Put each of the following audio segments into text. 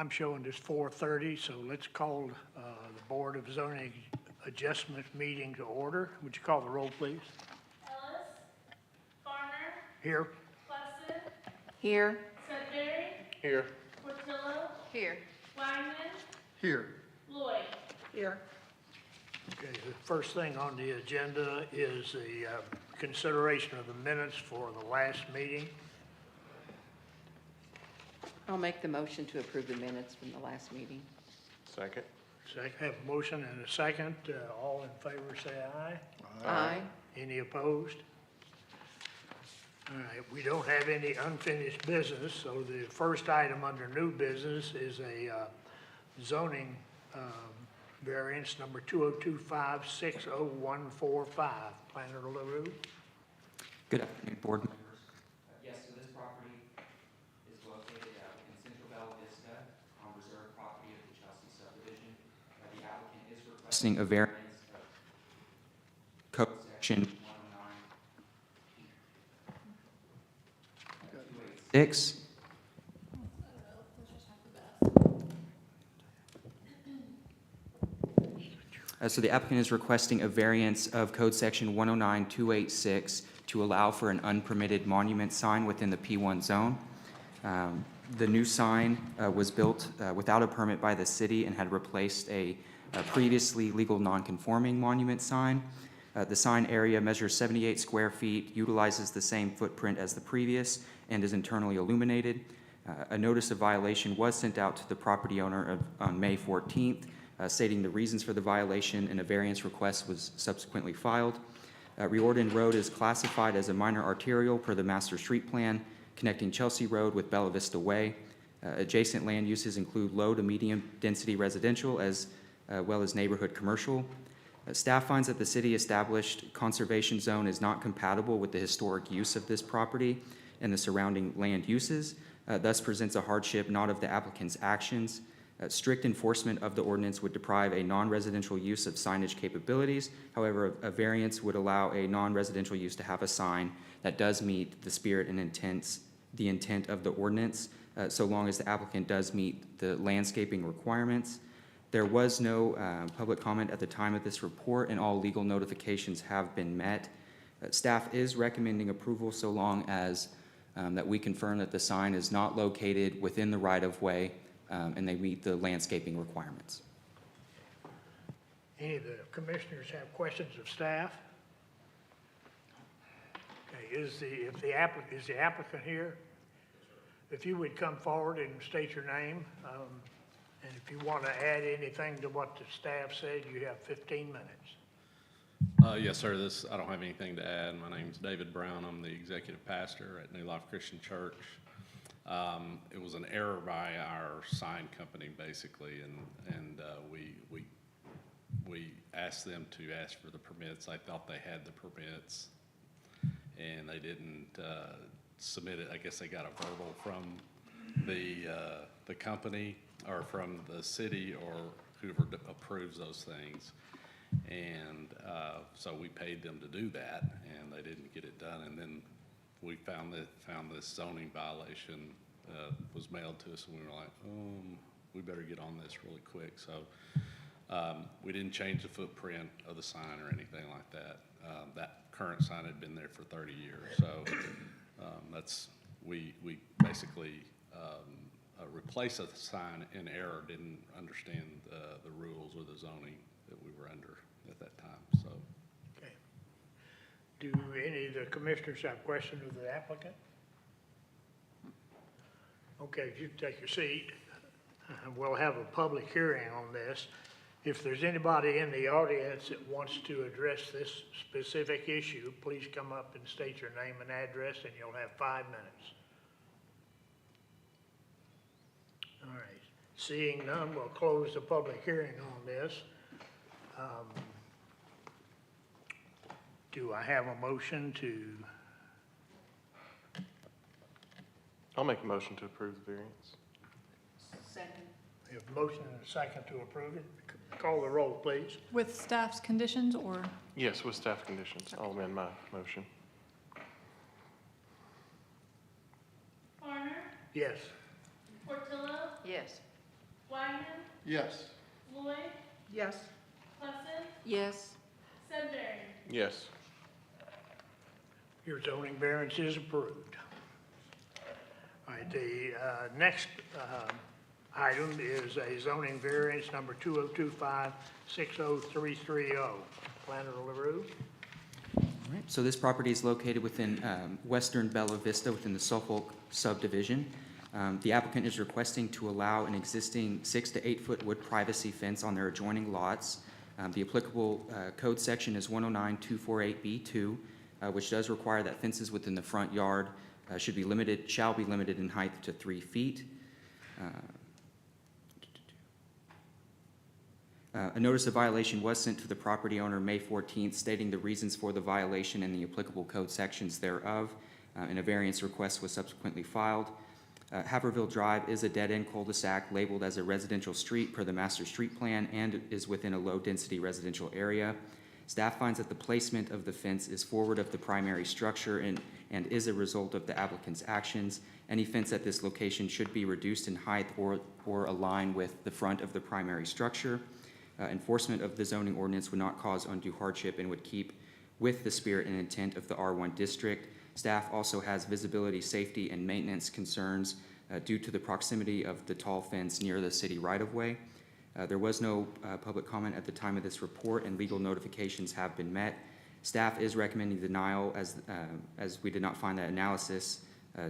I'm showing this 4:30, so let's call the Board of Zoning Adjustment meeting to order. Would you call the roll, please? Ellis, Farner, Here. Plesson, Here. Sudbury, Here. Portillo, Here. Wyman, Here. Lloyd. Here. Okay, the first thing on the agenda is the consideration of the minutes for the last meeting. I'll make the motion to approve the minutes from the last meeting. Second. Second, have a motion and a second. All in favor, say aye. Aye. Any opposed? All right, we don't have any unfinished business, so the first item under new business is a zoning variance number 2025-60145. Planner LaRue? Good afternoon, board members. Yes, so this property is located in Central Vista on reserved property of the Chelsea subdivision. The applicant is requesting a variance of code section 109.286. So the applicant is requesting a variance of code section 109.286 to allow for an unpermitted monument sign within the P1 zone. The new sign was built without a permit by the city and had replaced a previously legal non-conforming monument sign. The sign area measures 78 square feet, utilizes the same footprint as the previous, and is internally illuminated. A notice of violation was sent out to the property owner on May 14th, stating the reasons for the violation, and a variance request was subsequently filed. Riordan Road is classified as a minor arterial per the master street plan, connecting Chelsea Road with Bella Vista Way. Adjacent land uses include low to medium density residential as well as neighborhood commercial. Staff finds that the city established conservation zone is not compatible with the historic use of this property and the surrounding land uses, thus presents a hardship not of the applicant's actions. Strict enforcement of the ordinance would deprive a non-residential use of signage capabilities. However, a variance would allow a non-residential use to have a sign that does meet the spirit and the intent of the ordinance, so long as the applicant does meet the landscaping requirements. There was no public comment at the time of this report, and all legal notifications have been met. Staff is recommending approval so long as that we confirm that the sign is not located within the right-of-way and they meet the landscaping requirements. Any of the commissioners have questions of staff? Okay, is the applicant here? If you would come forward and state your name, and if you want to add anything to what the staff said, you have 15 minutes. Yes, sir. I don't have anything to add. My name is David Brown. I'm the executive pastor at New Life Christian Church. It was an error by our sign company, basically, and we asked them to ask for the permits. I thought they had the permits, and they didn't submit it. I guess they got a verbal from the company or from the city or whoever approves those things, and so we paid them to do that, and they didn't get it done. And then we found this zoning violation was mailed to us, and we were like, we better get on this really quick. So we didn't change the footprint of the sign or anything like that. That current sign had been there for 30 years. So we basically replaced a sign in error, didn't understand the rules or the zoning that we were under at that time. So. Okay. Do any of the commissioners have questions of the applicant? Okay, if you take your seat, we'll have a public hearing on this. If there's anybody in the audience that wants to address this specific issue, please come up and state your name and address, and you'll have 5 minutes. All right, seeing none, we'll close the public hearing on this. Do I have a motion to? I'll make a motion to approve the variance. Second. We have a motion and a second to approve it. Call the roll, please. With staff's conditions, or? Yes, with staff conditions. I'll amend my motion. Farner, Yes. Portillo, Yes. Wyman, Yes. Lloyd, Yes. Plessy, Yes. Sudbury. Yes. Your zoning variance is approved. All right, the next item is a zoning variance number 2025-60330. Planner LaRue. All right, so this property is located within western Bella Vista within the Suffolk subdivision. The applicant is requesting to allow an existing 6 to 8 foot wood privacy fence on their adjoining lots. The applicable code section is 109-248B2, which does require that fences within the front yard shall be limited in height to 3 feet. A notice of violation was sent to the property owner May 14th stating the reasons for the violation and the applicable code sections thereof, and a variance request was subsequently filed. Haverville Drive is a dead-end cul-de-sac labeled as a residential street per the master street plan and is within a low-density residential area. Staff finds that the placement of the fence is forward of the primary structure and is a result of the applicant's actions. Any fence at this location should be reduced in height or align with the front of the primary structure. Enforcement of the zoning ordinance would not cause undue hardship and would keep with the spirit and intent of the R1 district. Staff also has visibility, safety, and maintenance concerns due to the proximity of the tall fence near the city right-of-way. There was no public comment at the time of this report, and legal notifications have been met. Staff is recommending denial as we did not find that analysis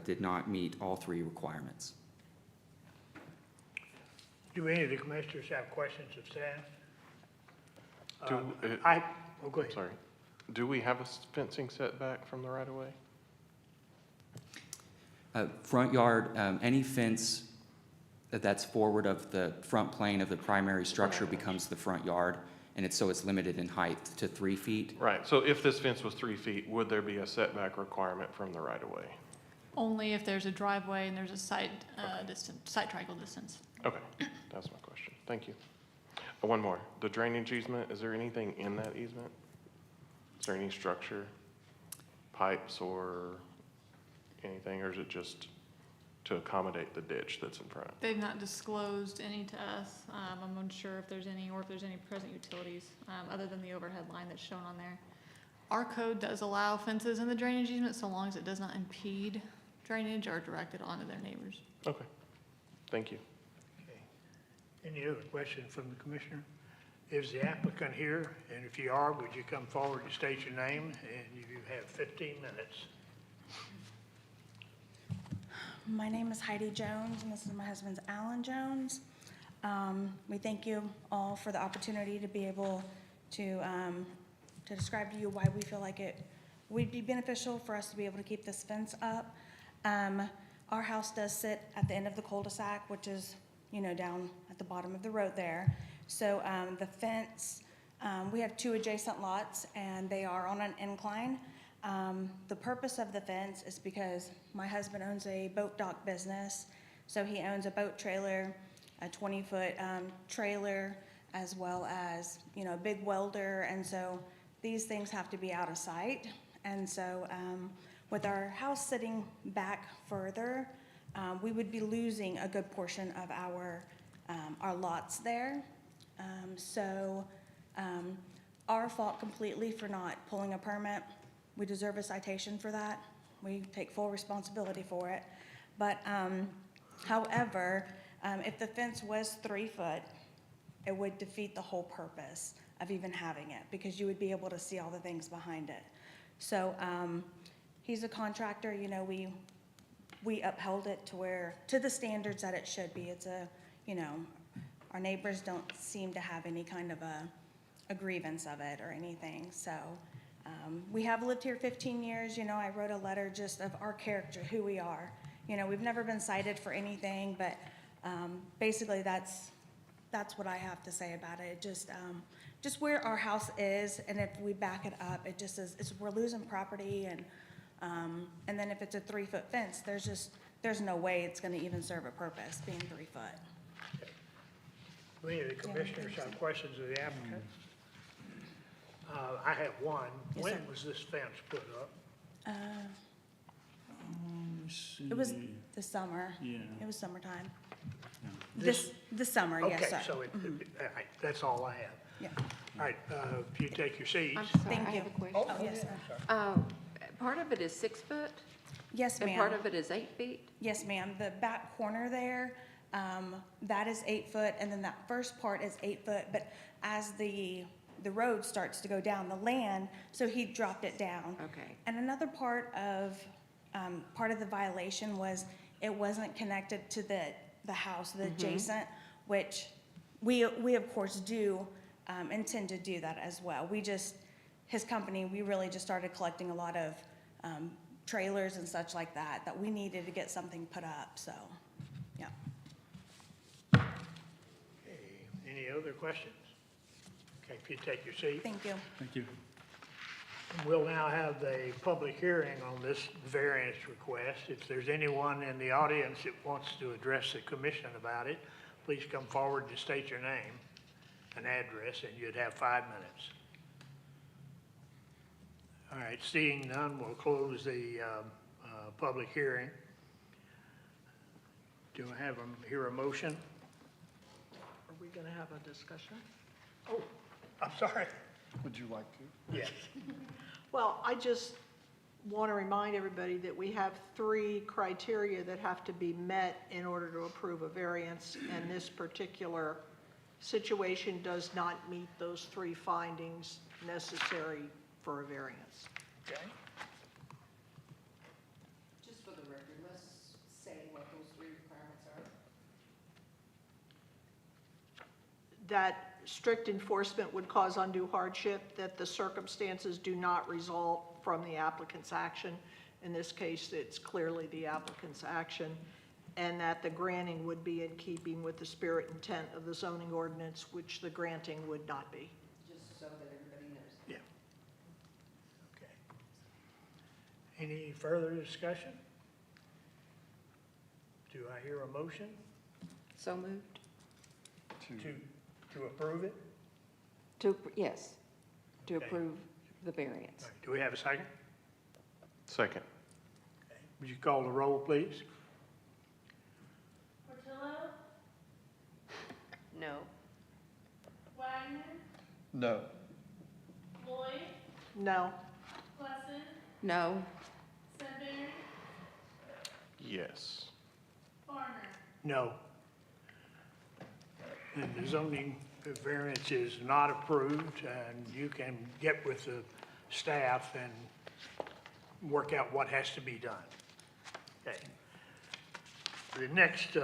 did not meet all 3 requirements. Do any of the commissioners have questions of staff? Go ahead. Sorry. Do we have a fencing setback from the right-of-way? Front yard, any fence that's forward of the front plane of the primary structure becomes the front yard, and it's limited in height to 3 feet. Right, so if this fence was 3 feet, would there be a setback requirement from the right-of-way? only if there's a driveway and there's a side triangle distance. Okay, that's my question. Thank you. One more. The drainage easement, is there anything in that easement? Is there any structure, pipes or anything, or is it just to accommodate the ditch that's in front? They've not disclosed any to us. I'm unsure if there's any, or if there's any present utilities, other than the overhead line that's shown on there. Our code does allow fences in the drainage easement so long as it does not impede drainage or direct it onto their neighbors. Okay, thank you. Okay. Any other question from the commissioner? Is the applicant here? And if you are, would you come forward to state your name? And you have 15 minutes. My name is Heidi Jones, and this is my husband's Alan Jones. We thank you all for the opportunity to be able to describe to you why we feel like it would be beneficial for us to be able to keep this fence up. Our house does sit at the end of the cul-de-sac, which is, down at the bottom of the road there. So the fence, we have 2 adjacent lots, and they are on an incline. The purpose of the fence is because my husband owns a boat dock business. So he owns a boat trailer, a 20-foot trailer, as well as, a big welder. And so these things have to be out of sight. And so with our house sitting back further, we would be losing a good portion of our lots there. Our fault completely for not pulling a permit. We deserve a citation for that. We take full responsibility for it. But however, if the fence was 3 foot, it would defeat the whole purpose of even having it, because you would be able to see all the things behind it. So he's a contractor, we upheld it to the standards that it should be. It's our neighbors don't seem to have any kind of a grievance of it or anything. So we have lived here 15 years. I wrote a letter just of our character, who we are. We've never been cited for anything, but basically that's what I have to say about it. Just where our house is, and if we back it up, it just is, we're losing property, and then if it's a 3-foot fence, there's no way it's going to even serve a purpose being 3 foot. Do any of the commissioners have questions of the applicant? I have one. Yes, When sir. was this fence put up? It was the summer. Yeah. It was summertime. This summer, yes, sir. Okay, so all right, that's all I have. Yeah. All right, if you take your seats. I'm sorry, Thank I you. have a question. Oh, Yes, yeah, sir. I'm sorry. Part of it is 6 foot, Yes, and part ma'am. of it is 8 feet? Yes, ma'am. The back corner there, that is 8 foot, and then that first part is 8 foot. But as the road starts to go down, the land, so he dropped it down. Okay. And another part of the violation was it wasn't connected to the house, the adjacent, which we of course do intend to do that as well. His company, we really just started collecting a lot of trailers and such like that we needed to get something put up, so, yeah. Okay, any other questions? Okay, if you take your seat. Thank you. Thank you. We'll now have the public hearing on this variance request. If there's anyone in the audience that wants to address the commission about it, please come forward to state your name and address, and you'd have 5 minutes. All right, seeing none, we'll close the public hearing. Do I have a motion? Are we going to have a discussion? Oh, I'm sorry. Would you like to? Yes. Well, I just want to remind everybody that we have 3 criteria that have to be met in order to approve a variance, and this particular situation does not meet those 3 findings necessary for a variance. Okay. Just for the record, let's say what those 3 requirements are. That strict enforcement would cause undue hardship, that the circumstances do not result from the applicant's action. In this case, it's clearly the applicant's action, and that the granting would be in keeping with the spirit and intent of the zoning ordinance, which the granting would not be. Just so that everybody knows. Yeah. Okay. Any further discussion? Do I hear a motion So moved? to approve it? Yes, to Okay. approve the variance. All right, do we have a second? Second. Okay. Would you call the roll, please? Portillo, No. Wagner, No. Lloyd, No. Plesson, No. Sudbury, Yes. Farner. No. And the zoning variance is not approved, and you can get with the staff and work out what has to be done. Okay. The next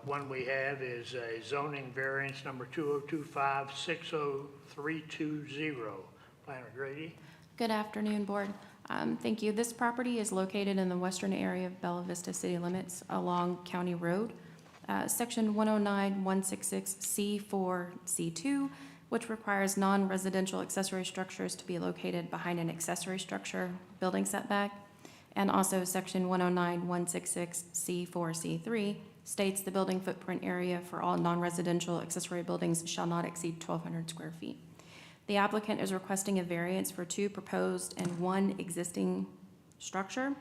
one we have is a zoning variance number 2025-60320. Planner Grady? Good afternoon, Board. Thank you. This property is located in the western area of Bella Vista city limits along County Road. Section 109-166C4C2, which requires non-residential accessory structures to be located behind an accessory structure building setback. And also Section 109-166C4C3 states the building footprint area for all non-residential accessory buildings shall not exceed 1,200 square feet. The applicant is requesting a variance for 2 proposed and 1 existing structure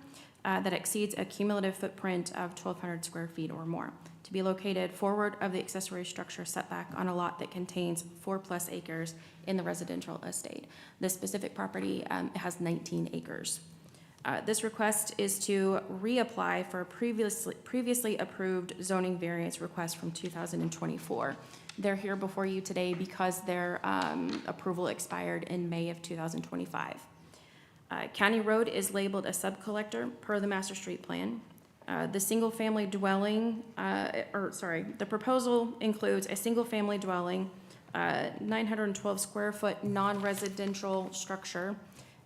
that exceeds a cumulative footprint of 1,200 square feet or more, to be located forward of the accessory structure setback on a lot that contains 4+ acres in the residential estate. This specific property has 19 acres. This request is to reapply for a previously approved zoning variance request from 2024. They're here before you today because their approval expired in May of 2025. County Road is labeled a subcollector per the master street plan. The single-family dwelling, the proposal includes a single-family dwelling, 912 square foot non-residential structure,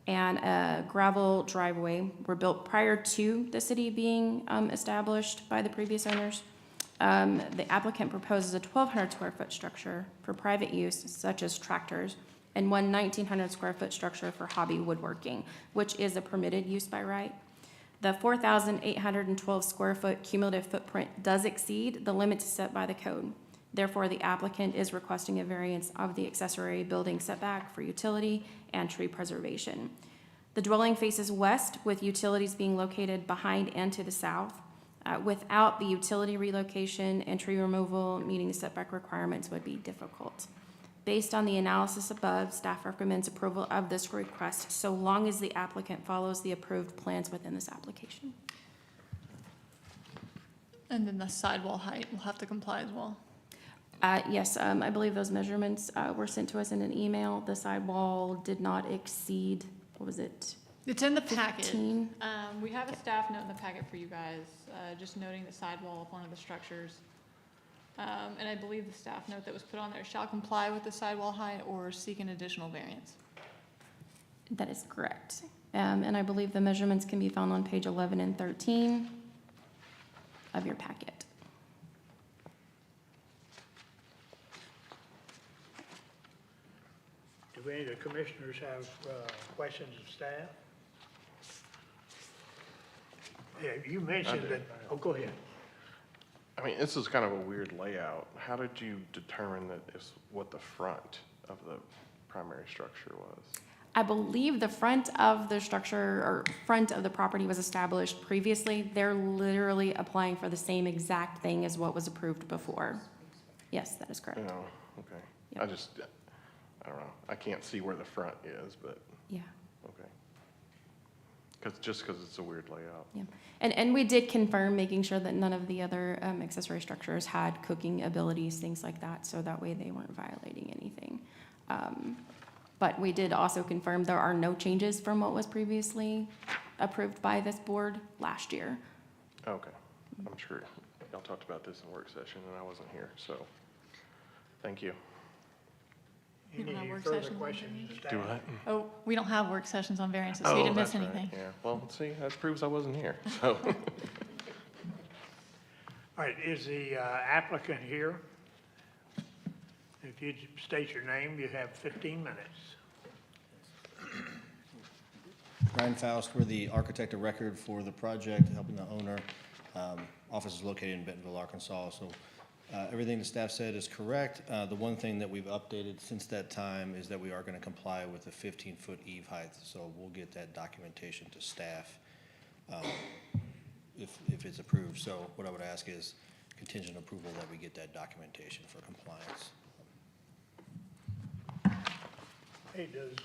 and a gravel driveway were built prior to the city being established by the previous owners. The applicant proposes a 1,200 square foot structure for private use, such as tractors, and 1,900 square foot structure for hobby woodworking, which is a permitted use by right. The 4,812 square foot cumulative footprint does exceed the limits set by the code. Therefore, the applicant is requesting a variance of the accessory building setback for utility and tree preservation. The dwelling faces west, with utilities being located behind and to the south. Without the utility relocation and tree removal, meeting the setback requirements would be difficult. Based on the analysis above, staff recommends approval of this request so long as the applicant follows the approved plans within this application. And then the sidewall height will have to comply as well. Yes, I believe those measurements were sent to us in an email. The sidewall did not exceed, what was it? It's in the packet. 15? We have a staff note in the packet for you guys, just noting the sidewall of one of the structures. And I believe the staff note that was put on there shall comply with the sidewall height or seek an additional variance. That is correct. And I believe the measurements can be found on page 11 and 13 of your packet. Do any of the commissioners have questions of staff? Yeah, you mentioned that, oh, go ahead. I mean, this is kind of a weird layout. How did you determine that it's what the front of the primary structure was? I believe the front of the structure or front of the property was established previously. They're literally applying for the same exact thing as what was approved before. Yes, that is correct. Oh, okay. Yep. I don't know. I can't see where the front is, but, Yeah. okay. Just because it's a weird layout. Yeah, and we did confirm, making sure that none of the other accessory structures had cooking abilities, things like that, so that way they weren't violating anything. But we did also confirm there are no changes from what was previously approved by this board last year. Okay. I'm sure y'all talked about this in work session and I wasn't here, so, thank you. We don't have Any work further sessions on questions of staff? Do what? Oh, we don't have work sessions on variances, so you Oh, didn't miss that's right. anything. Yeah, well, see, that proves I wasn't here, so. All right, is the applicant here? If you state your name, you have 15 minutes. Ryan Faust, we're the architect of record for the project, helping the owner. Office is located in Bentonville, Arkansas, so everything the staff said is correct. The one thing that we've updated since that time is that we are going to comply with the 15-foot eave height, so we'll get that documentation to staff if it's approved. So what I would ask is contingent approval that we get that documentation for compliance. Hey, does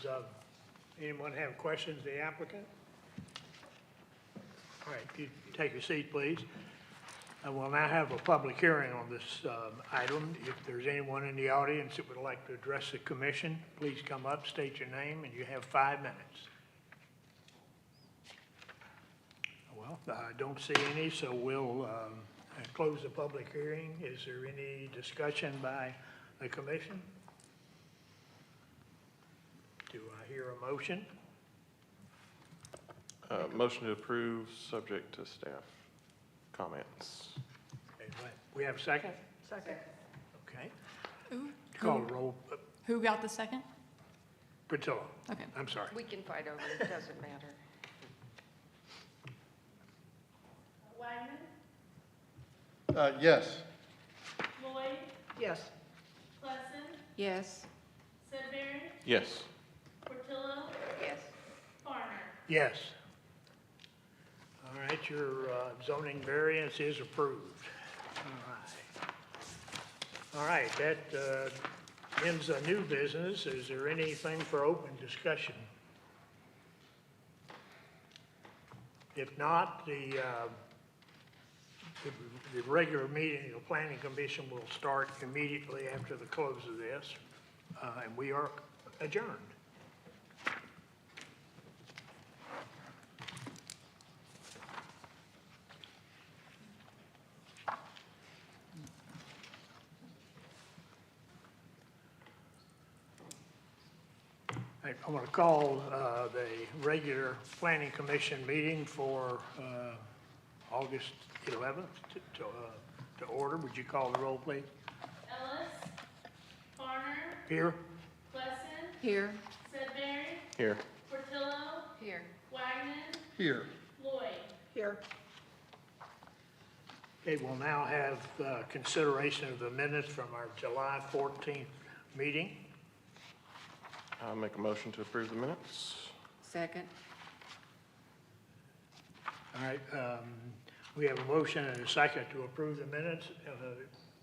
anyone have questions of the applicant? All right, if you take your seat, please. I will now have a public hearing on this item. If there's anyone in the audience that would like to address the commission, please come up, state your name, and you have 5 minutes. Well, I don't see any, so we'll close the public hearing. Is there any discussion by the commission? Do I hear a motion? Motion to approve, subject to staff comments. Okay, we have a second? Second. Okay. Ooh, Call the roll. Who got the second? Patillo. Okay. I'm sorry. We can fight over it, it doesn't matter. Wagner, Yes. Lloyd, Yes. Plesson, Yes. Sedbury, Yes. Portillo, Yes. Farner. Yes. All right, your zoning variance is approved. All right, that ends the new business. Is there anything for open discussion? If not, the regular meeting of the Planning Commission will start immediately after the close of this, and we are adjourned. I want to call the regular Planning Commission meeting for August 11th to order. Would you call the roll, please? Ellis, Farner, Here? Plesson, Here. Sedbury, Here. Portillo, Here. Wagner, Here. Lloyd. Here. Okay, we'll now have consideration of the minutes from our July 14th meeting. I'll make a motion to approve the minutes. Second. All right, We have a motion and a second to approve the minutes.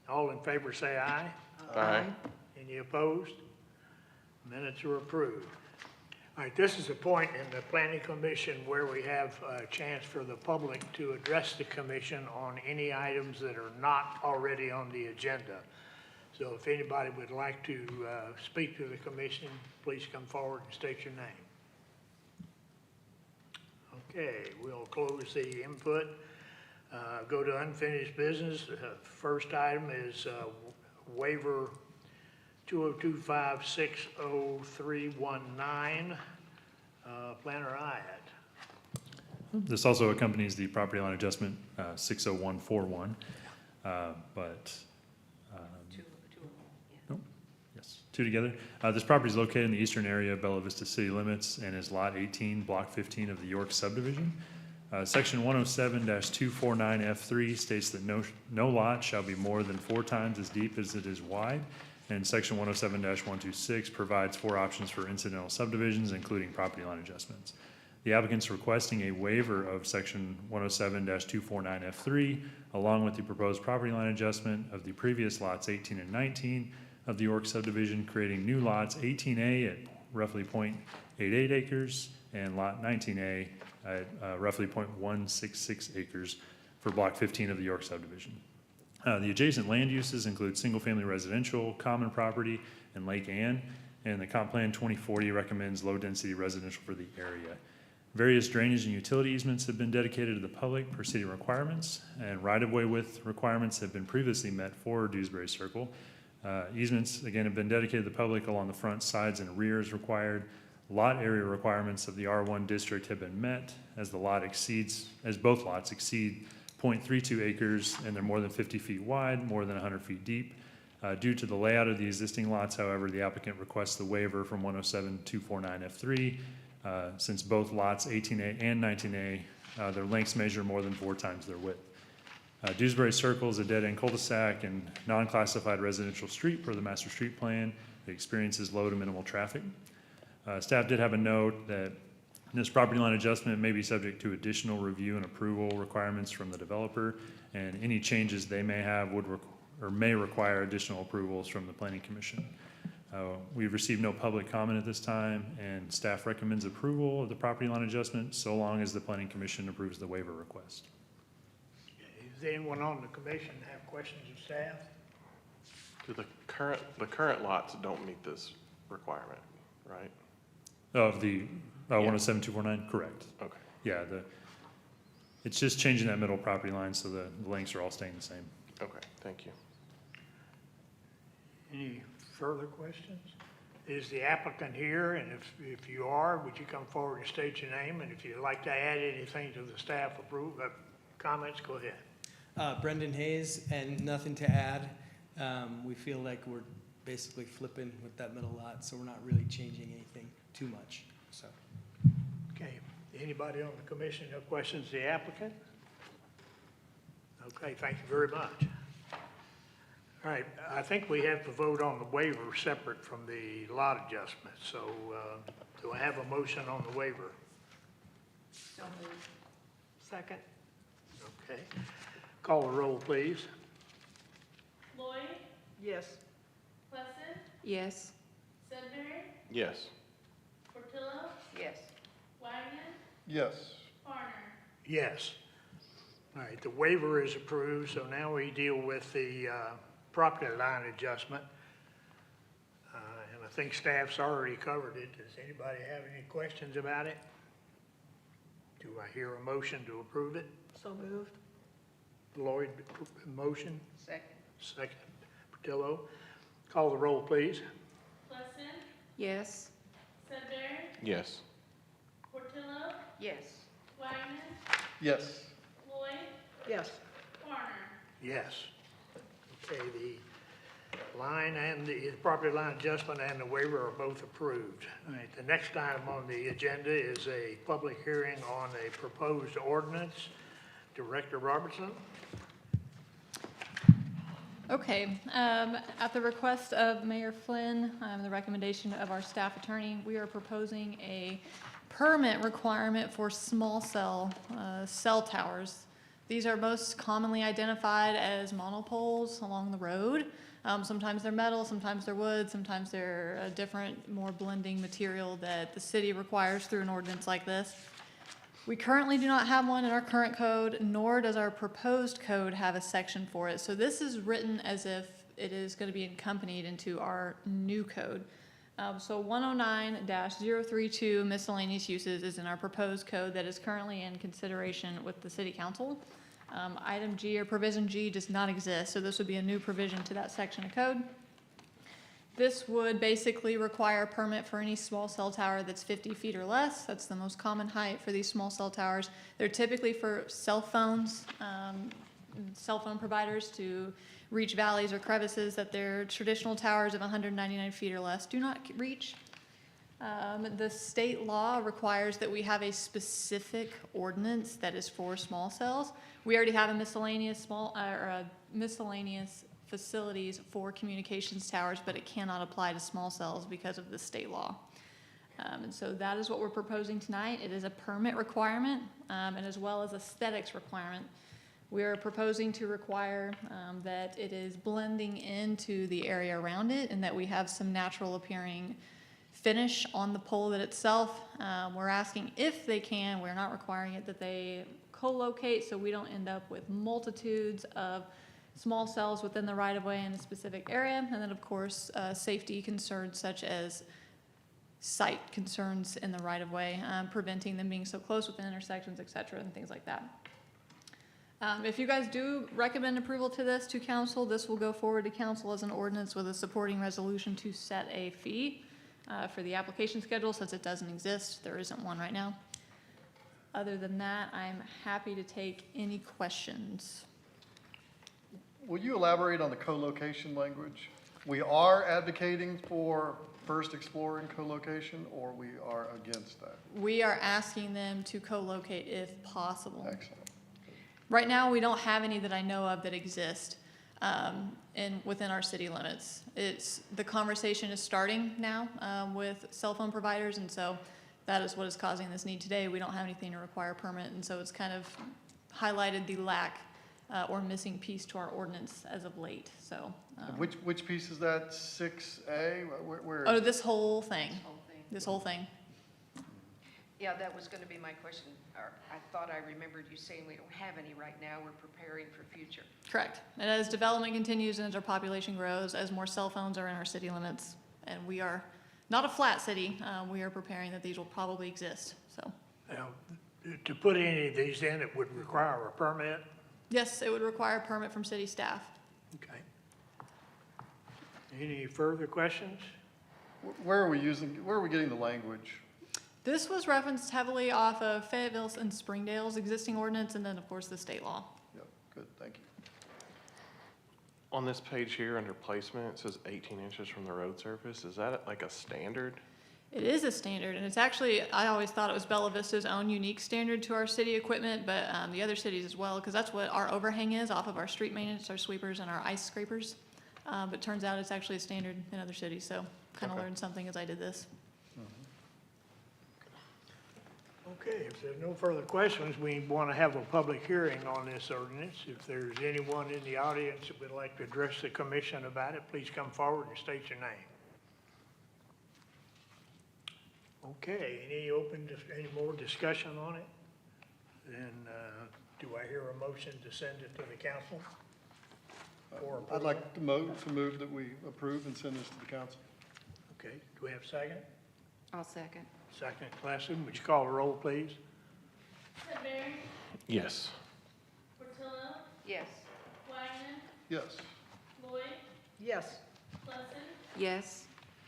All in favor say aye. Aye. Any opposed? Minutes are approved. All right, this is a point in the planning commission where we have a chance for the public to address the commission on any items that are not already on the agenda. So if anybody would like to speak to the commission, please come forward and state your name. Okay, we'll close the input. Go to unfinished business. First item is waiver 202560319, Planner Hyatt. This also accompanies the property line adjustment, 60141, but, nope, yes, two together. This property is located in the eastern area of Bella Vista city limits and is lot 18, block 15 of the York subdivision. Section 107-249F3 states that no lot shall be more than 4 times as deep as it is wide. And section 107-126 provides 4 options for incidental subdivisions, including property line adjustments. The applicant's requesting a waiver of section 107-249F3, along with the proposed property line adjustment of the previous lots 18 and 19 of the York subdivision, creating new lots 18A at roughly 0.88 acres and lot 19A at roughly 0.166 acres for block 15 of the York subdivision. The adjacent land uses include single-family residential, common property, and Lake Ann, and the Comp Plan 2040 recommends low-density residential for the area. Various drainage and utility easements have been dedicated to the public per city requirements, and right-of-way width requirements have been previously met for Dewsbury Circle. Easements, again, have been dedicated to the public along the front, sides, and rear as required. Lot area requirements of the R1 district have been met as both lots exceed 0.32 acres and they're more than 50 feet wide, more than 100 feet deep. Due to the layout of the existing lots, however, the applicant requests the waiver from 107-249F3. Since both lots 18A and 19A, their lengths measure more than 4 times their width. Dewsbury Circle is a dead-end cul-de-sac and non-classified residential street per the master street plan. It experiences low to minimal traffic. Staff did have a note that this property line adjustment may be subject to additional review and approval requirements from the developer, and any changes they may have may require additional approvals from the Planning Commission. We've received no public comment at this time, and staff recommends approval of the property line adjustment so long as the Planning Commission approves the waiver request. Does anyone on the commission have questions of staff? Do the current lots don't meet this requirement, right? Of the 107-249, correct. Okay. Yeah, it's just changing that middle property line so the lengths are all staying the same. Okay, thank you. Any further questions? Is the applicant here? And if you are, would you come forward and state your name? And if you'd like to add anything to the staff comments, go ahead. Brendan Hayes, and nothing to add. We feel like we're basically flipping with that middle lot, so we're not really changing anything too much, so. Okay, anybody on the commission have questions of the applicant? Okay, thank you very much. All right, I think we have to vote on the waiver separate from the lot adjustment. So do I have a motion on the waiver? So moved. Second. Okay, call the roll, please. Lloyd, Yes. Plesson, Yes. Sudbury, Yes. Portillo, Yes. Wagner, Yes. Farner. Yes. All right, the waiver is approved, so now we deal with the property line adjustment. And I think staff's already covered it. Does anybody have any questions about it? Do I hear a motion to approve it? So moved. Lloyd, motion, Second. second. Portillo, call the roll, please. Plesson, Yes. Sudbury, Yes. Portillo, Yes. Wagner, Yes. Lloyd, Yes. Farner. Yes. Okay, the line and the property line adjustment and the waiver are both approved. All right, the next item on the agenda is a public hearing on a proposed ordinance. Director Robertson? Okay, at the request of Mayor Flynn, the recommendation of our staff attorney, we are proposing a permit requirement for small cell towers. These are most commonly identified as monopoles along the road. Sometimes they're metal, sometimes they're wood, sometimes they're a different, more blending material that the city requires through an ordinance like this. We currently do not have one in our current code, nor does our proposed code have a section for it. So this is written as if it is going to be accompanied into our new code. So 109-032 miscellaneous uses is in our proposed code that is currently in consideration with the city council. Item G or provision G does not exist, so this would be a new provision to that section of code. This would basically require a permit for any small cell tower that's 50 feet or less. That's the most common height for these small cell towers. They're typically for cell phones, cell phone providers to reach valleys or crevices that their traditional towers of 199 feet or less do not reach. The state law requires that we have a specific ordinance that is for small cells. We already have a miscellaneous miscellaneous facilities for communications towers, but it cannot apply to small cells because of the state law. And so that is what we're proposing tonight. It is a permit requirement, and as well as aesthetics requirement. We are proposing to require that it is blending into the area around it and that we have some natural appearing finish on the pole itself. We're asking if they can, we're not requiring it, that they co-locate so we don't end up with multitudes of small cells within the right-of-way in a specific area. And then, of course, safety concerns such as site concerns in the right-of-way, preventing them being so close within intersections, et cetera, and things like that. If you guys do recommend approval to this to council, this will go forward to council as an ordinance with a supporting resolution to set a fee for the application schedule, since it doesn't exist. There isn't one right now. Other than that, I'm happy to take any questions. Will you elaborate on the co-location language? We are advocating for first exploring co-location, or we are against that? We are asking them to co-locate if possible. Excellent. Right now, we don't have any that I know of that exist within our city limits. The conversation is starting now with cell phone providers, and so that is what is causing this need today. We don't have anything to require a permit, and so it's kind of highlighted the lack or missing piece to our ordinance as of late. So Which piece is that? 6A? Where oh, is it? this whole thing. This whole thing. Yeah, that was going to be my question. I thought I remembered you saying we don't have any right now. We're preparing for future. Correct. And as development continues and as our population grows, as more cell phones are in our city limits, and we are not a flat city, we are preparing that these will probably exist. So Now, to put any of these in, it would require a permit? yes, it would require a permit from city staff. Okay. Any further questions? Where are we getting the language? This was referenced heavily off of Fayetteville and Springdale's existing ordinance, and then, of course, the state law. Yep, good, thank you. On this page here, under placement, it says 18 inches from the road surface. Is that like a standard? It is a standard, and it's actually, I always thought it was Bella Vista's own unique standard to our city equipment, but the other cities as well, because that's what our overhang is off of our street maintenance, our sweepers, and our ice scrapers. But it turns out it's actually a standard in other cities, so kind of learned something as I did this. Okay, if there's no further questions, we want to have a public hearing on this ordinance. If there's anyone in the audience that would like to address the commission about it, please come forward and state your name. Okay, any more discussion on it? Then, do I hear a motion to send it to the council? I'd like to move that we approve and send this to the council. Okay, do we have a second? I'll second. Second, Classen, would you call the roll, please? Sudbury, Yes. Portillo, Yes. Wagner, Yes. Lloyd, Yes. Plesson, Yes.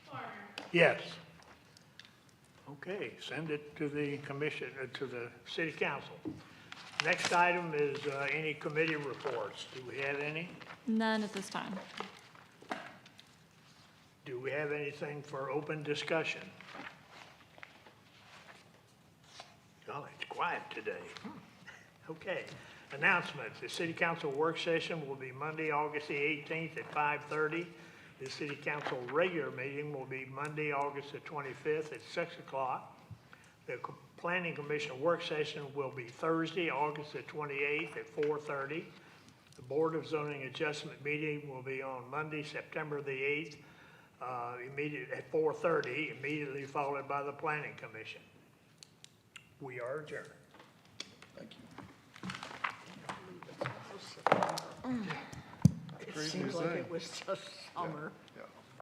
Farner. Yes. Okay, send it to the commission, to the city council. Next item is any committee reports. Do we have any? None at this time. Do we have anything for open discussion? Oh, it's quiet today. Okay. Announcements. The city council work session will be Monday, August the 18th at 5:30. The city council regular meeting will be Monday, August the 25th at 6 o'clock. The Planning Commission work session will be Thursday, August the 28th at 4:30. The Board of Zoning Adjustment meeting will be on Monday, September the 8th, immediately at 4:30, immediately followed by the Planning Commission. We are adjourned. Thank you. It Crazy seems as like that. it was just summer.